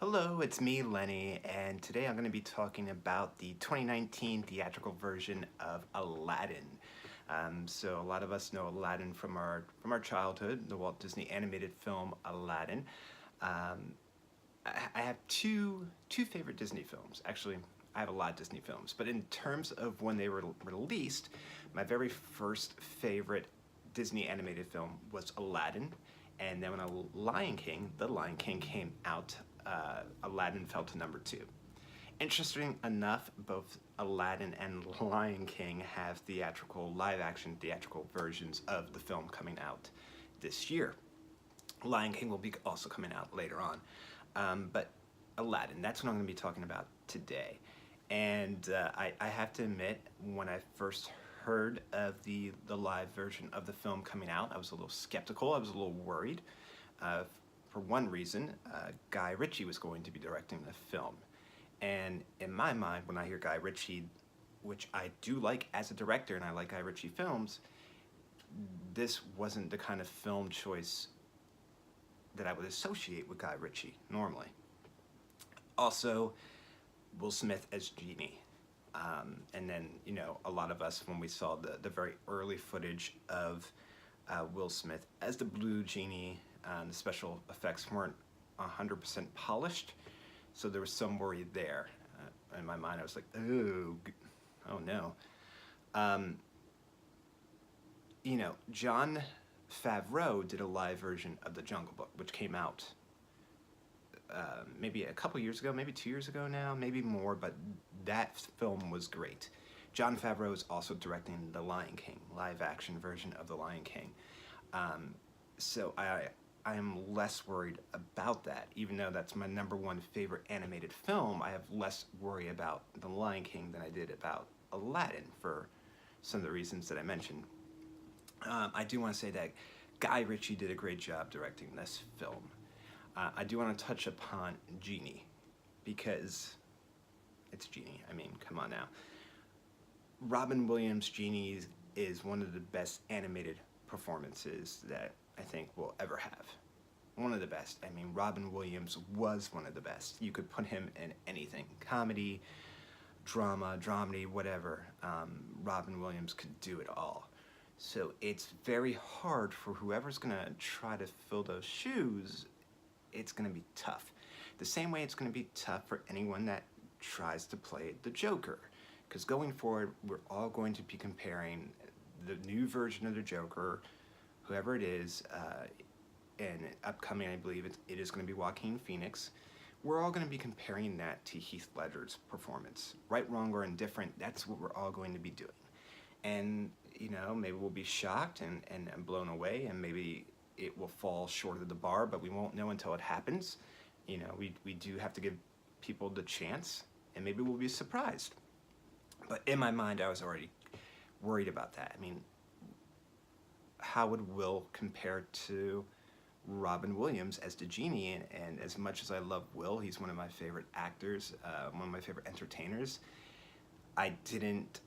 Hello, it's me, Lenny, and today I'm going to be talking about the 2019 theatrical version of Aladdin. So a lot of us know Aladdin from our childhood, the Walt Disney animated film Aladdin. Um, I have two favorite Disney films. Actually, I have a lot of Disney films, but in terms of when they were released, my very first favorite Disney animated film was Aladdin, and then when The Lion King came out, Aladdin fell to number two. Interesting enough, both Aladdin and Lion King have live action theatrical versions of the film coming out this year. Lion King will be also coming out later on. But Aladdin, that's what I'm going to be talking about today. And I have to admit, when I first heard of the live version of the film coming out, I was a little skeptical. I was a little worried. For one reason, Guy Ritchie was going to be directing the film. And in my mind, when I hear Guy Ritchie, which I do like as a director, and I like Guy Ritchie films, this wasn't the kind of film choice that I would associate with Guy Ritchie normally. Also, Will Smith as Genie. And then, a lot of us, when we saw the very early footage of Will Smith as the Blue Genie, the special effects weren't 100% polished, so there was some worry there. In my mind, I was like, oh no. Jon Favreau did a live version of The Jungle Book, which came out maybe a couple years ago, maybe 2 years ago now, maybe more, but that film was great. Jon Favreau is also directing The Lion King, live action version of The Lion King. So I am less worried about that. Even though that's my number one favorite animated film, I have less worry about The Lion King than I did about Aladdin for some of the reasons that I mentioned. I do want to say that Guy Ritchie did a great job directing this film. I do want to touch upon Genie, because it's Genie. I mean, come on now. Robin Williams' Genie is one of the best animated performances that I think we'll ever have. One of the best. I mean, Robin Williams was one of the best. You could put him in anything. Comedy, drama, dramedy, whatever. Robin Williams could do it all. So it's very hard for whoever's going to try to fill those shoes. It's going to be tough. The same way it's going to be tough for anyone that tries to play the Joker. Because going forward, we're all going to be comparing the new version of the Joker, whoever it is, and upcoming, I believe it is going to be Joaquin Phoenix. We're all going to be comparing that to Heath Ledger's performance. Right, wrong, or indifferent, that's what we're all going to be doing. And, maybe we'll be shocked and blown away, and maybe it will fall short of the bar, but we won't know until it happens. We do have to give people the chance, and maybe we'll be surprised. But in my mind, I was already worried about that. I mean, how would Will compare to Robin Williams as the Genie? And as much as I love Will, he's one of my favorite actors, one of my favorite entertainers. I didn't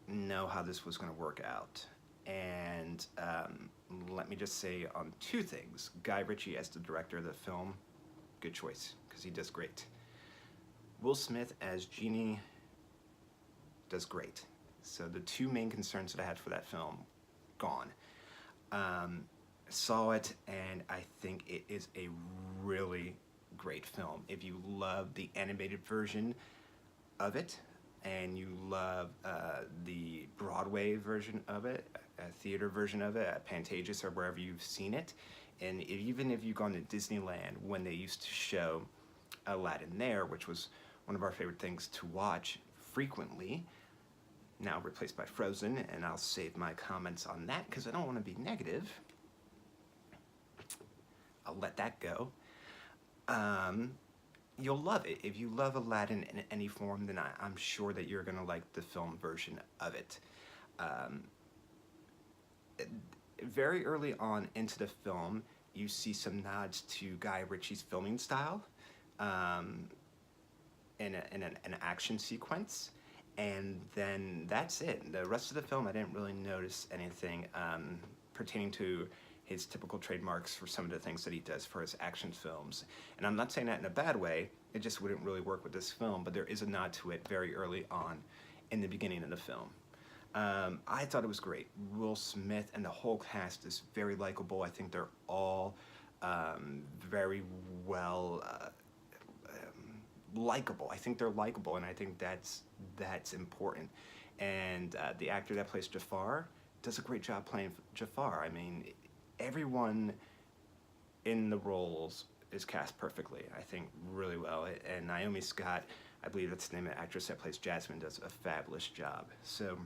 know how this was going to work out. And let me just say on two things. Guy Ritchie as the director of the film, good choice, because he does great. Will Smith as Genie does great. So the two main concerns that I had for that film, gone. Saw it, and I think it is a really great film. If you love the animated version of it, and you love the Broadway version of it, a theater version of it, at Pantages or wherever you've seen it, and even if you've gone to Disneyland when they used to show Aladdin there, which was one of our favorite things to watch frequently, now replaced by Frozen, and I'll save my comments on that because I don't want to be negative. I'll let that go. You'll love it. If you love Aladdin in any form, then I'm sure that you're going to like the film version of it. Very early on into the film, you see some nods to Guy Ritchie's filming style in an action sequence. And then that's it. The rest of the film, I didn't really notice anything pertaining to his typical trademarks for some of the things that he does for his action films. And I'm not saying that in a bad way, it just wouldn't really work with this film, but there is a nod to it very early on in the beginning of the film. I thought it was great. Will Smith and the whole cast is very likable. I think they're all very well likable. I think they're likable, and I think that's important. And the actor that plays Jafar does a great job playing Jafar. I mean, everyone in the roles is cast perfectly, I think, really well. And Naomi Scott, I believe that's the name of the actress that plays Jasmine, does a fabulous job. So,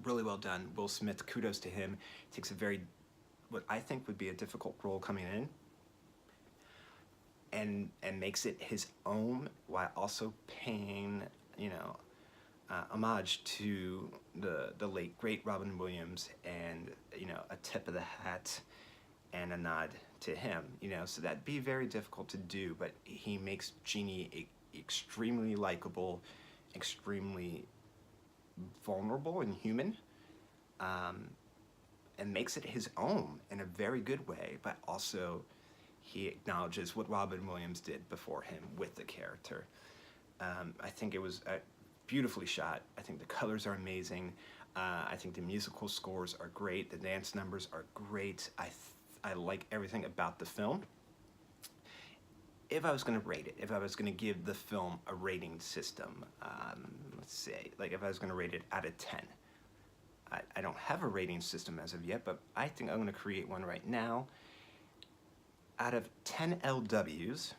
really well done. Will Smith, kudos to him. Takes a very, what I think would be a difficult role coming in, and makes it his own while also paying, you know, homage to the late great Robin Williams, and, you know, a tip of the hat and a nod to him, you know. So that'd be very difficult to do, but he makes Genie extremely likable, extremely vulnerable and human, and makes it his own in a very good way, but also he acknowledges what Robin Williams did before him with the character. I think it was beautifully shot. I think the colors are amazing. I think the musical scores are great. The dance numbers are great. I like everything about the film. If I was going to rate it, if I was going to give the film a rating system, let's say, like if I was going to rate it out of 10. I don't have a rating system as of yet, but I think I'm going to create one right now. Out of 10 LWs,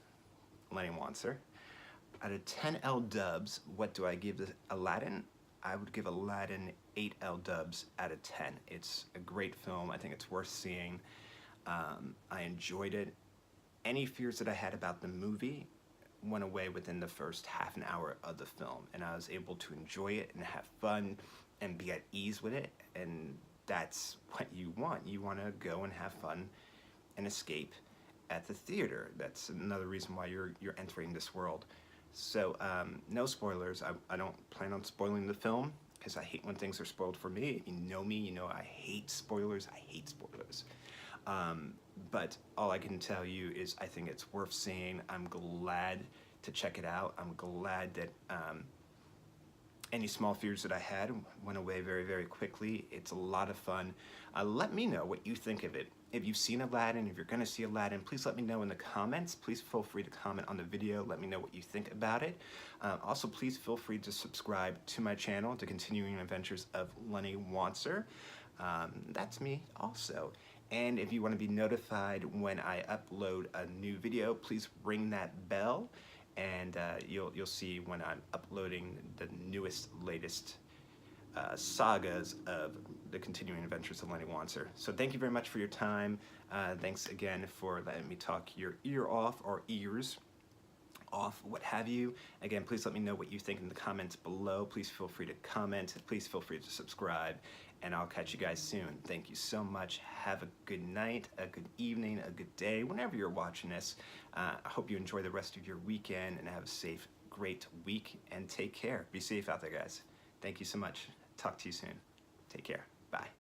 Lenny Wanser, out of 10 LDubs, what do I give the Aladdin? I would give Aladdin 8 LDubs out of 10. It's a great film. I think it's worth seeing. I enjoyed it. Any fears that I had about the movie went away within the first half an hour of the film, and I was able to enjoy it and have fun and be at ease with it, and that's what you want. You want to go and have fun and escape at the theater. That's another reason why you're entering this world. So no spoilers. I don't plan on spoiling the film, because I hate when things are spoiled for me. If you know me, you know I hate spoilers. I hate spoilers. But all I can tell you is I think it's worth seeing. I'm glad to check it out. I'm glad that any small fears that I had went away very, very quickly. It's a lot of fun. Let me know what you think of it. If you've seen Aladdin, if you're going to see Aladdin, please let me know in the comments. Please feel free to comment on the video. Let me know what you think about it. Also, please feel free to subscribe to my channel, The Continuing Adventures of Lenny Wanser. That's me also. And if you want to be notified when I upload a new video, please ring that bell, and you'll see when I'm uploading the newest, latest sagas of The Continuing Adventures of Lenny Wanser. So thank you very much for your time. Thanks again for letting me talk your ear off, or ears off, what have you. Again, please let me know what you think in the comments below. Please feel free to comment. Please feel free to subscribe, and I'll catch you guys soon. Thank you so much. Have a good night, a good evening, a good day, whenever you're watching this. I hope you enjoy the rest of your weekend and have a safe, great week, and take care. Be safe out there, guys. Thank you so much. Talk to you soon. Take care. Bye.